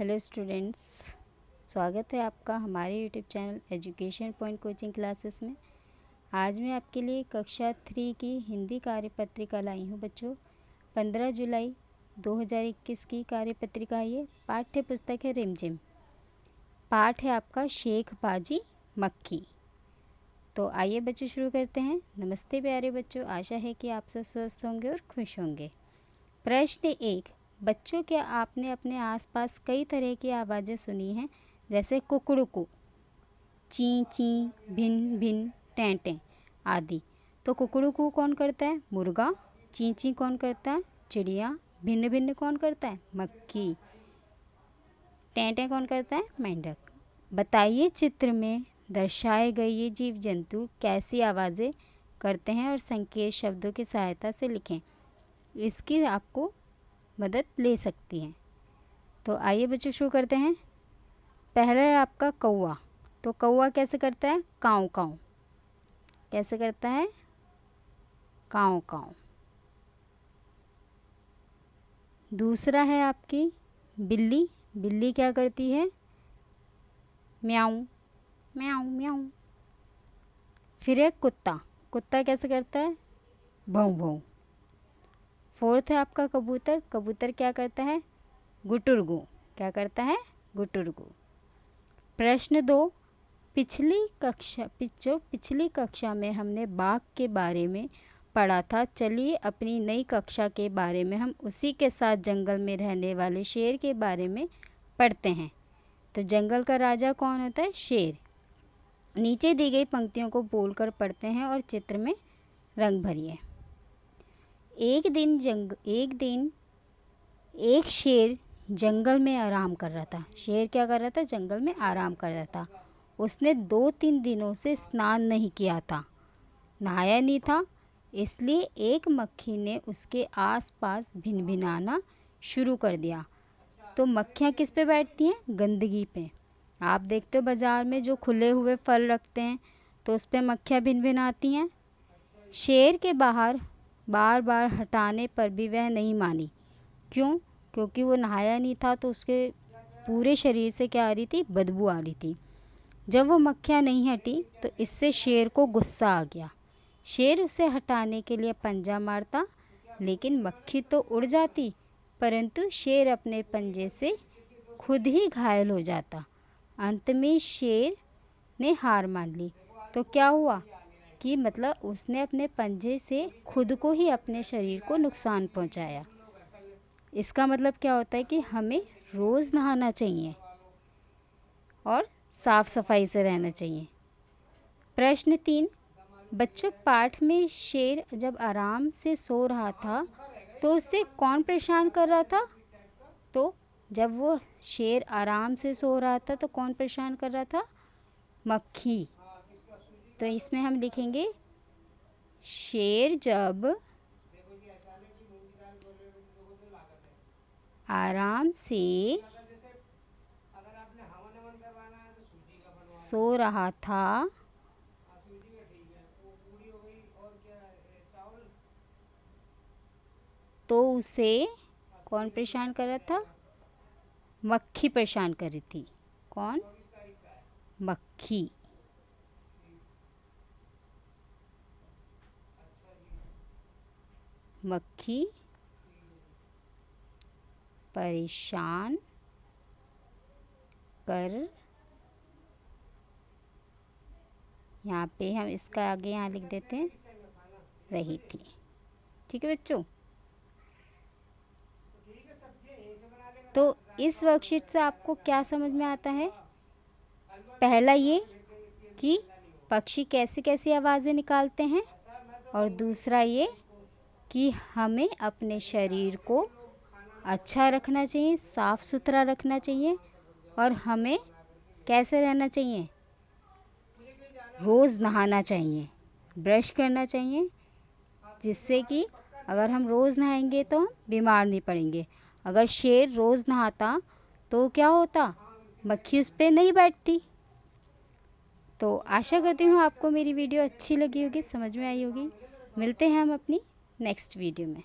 Hello students, स्वागत है आपका हमारे YouTube channel education point coaching classes में। आज मैं आपके लिए कक्षा 3 की हिंदी कार्यपत्रिका लाई हूँ बच्चों। 15 जुलाई 2021 की कार्यपत्रिका। ये पाठ्य पुस्तक है रिमझिम। पाठ है आपका शेख बाजी मक्खी। तो आइए बच्चों शुरू करते हैं। नमस्ते प्यारे बच्चों, आशा है कि आप सब स्वस्थ होंगे और खुश होंगे। प्रश्न 1। बच्चों, क्या आपने अपने आसपास कई तरह की आवाज़ें सुनी हैं, जैसे कुकड़ुकू, ची ची, भिन भिन, टें टें आदि। तो कुकड़ुकू कौन करता है? मुर्गा। ची ची कौन करता है? चिड़िया। भिन्न भिन्न कौन करता है? मक्खी। टें टें कौन करता है? मेंढक। बताइए चित्र में दर्शाए गए ये जीव जंतु कैसी आवाज़ें करते हैं और संकेत शब्दों की सहायता से लिखें। इसकी आपको मदद ले सकती हैं। तो आइए बच्चों शुरू करते हैं। पहला है आपका कौवा। तो कौवा कैसे करता है? काऊ काऊ। कैसे करता है? काऊ काऊ। दूसरा है आपकी बिल्ली। बिल्ली क्या करती है? म्याऊं म्याऊं म्याऊं। फिर है कुत्ता। कुत्ता कैसे करता है? भौं भौं। फोर्थ है आपका कबूतर। कबूतर क्या करता है? गुटुरगु। क्या करता है? गुटुरगु। प्रश्न 2। पिछली कक्षा में हमने बाघ के बारे में पढ़ा था। चलिए अपनी नई कक्षा के बारे में हम उसी के साथ जंगल में रहने वाले शेर के बारे में पढ़ते हैं। तो जंगल का राजा कौन होता है? शेर। नीचे दी गई पंक्तियों को बोलकर पढ़ते हैं और चित्र में रंग भरिए। एक दिन एक शेर जंगल में आराम कर रहा था। शेर क्या कर रहा था? जंगल में आराम कर रहा था। उसने 2-3 दिनों से स्नान नहीं किया था, नहाया नहीं था। इसलिए एक मक्खी ने उसके आसपास भिनभिनाना शुरू कर दिया। तो मक्खियाँ किस पे बैठती हैं? गंदगी पे। आप देखते हो बाज़ार में जो खुले हुए फल रखते हैं तो उस पे मक्खियाँ भिनभिनाती हैं। शेर के बाहर बार बार हटाने पर भी वह नहीं मानी। क्यों? क्योंकि वो नहाया नहीं था, तो उसके पूरे शरीर से क्या आ रही थी? बदबू आ रही थी। जब वो मक्खियाँ नहीं हटी तो इससे शेर को गुस्सा आ गया। शेर उसे हटाने के लिए पंजा मारता, लेकिन मक्खी तो उड़ जाती, परंतु शेर अपने पंजे से खुद ही घायल हो जाता। अंत में शेर ने हार मान ली। तो क्या हुआ कि मतलब उसने अपने पंजे से खुद को ही, अपने शरीर को नुकसान पहुंचाया। इसका मतलब क्या होता है कि हमें रोज़ नहाना चाहिए और साफ सफाई से रहना चाहिए। प्रश्न 3। बच्चों, पाठ में शेर जब आराम से सो रहा था तो उससे कौन परेशान कर रहा था? तो जब वो शेर आराम से सो रहा था तो कौन परेशान कर रहा था? मक्खी। तो इसमें हम लिखेंगे शेर जब आराम से सो रहा था तो उसे कौन परेशान कर रहा था? मक्खी परेशान कर रही थी। कौन? मक्खी। मक्खी परेशान कर, यहाँ पे हम इसका आगे यहाँ लिख देते हैं, रही थी। ठीक है बच्चों। तो इस वर्कशीट से आपको क्या समझ में आता है? पहला ये कि पक्षी कैसी कैसी आवाज़ें निकालते हैं, और दूसरा ये कि हमें अपने शरीर को अच्छा रखना चाहिए, साफ़ सुथरा रखना चाहिए, और हमें कैसे रहना चाहिए? रोज़ नहाना चाहिए, ब्रश करना चाहिए, जिससे कि अगर हम रोज़ नहाएंगे तो हम बीमार नहीं पड़ेंगे। अगर शेर रोज़ नहाता तो क्या होता? मक्खी उस पर नहीं बैठती। तो आशा करती हूँ आपको मेरी वीडियो अच्छी लगी होगी, समझ में आई होगी। मिलते हैं हम अपनी नेक्स्ट वीडियो में।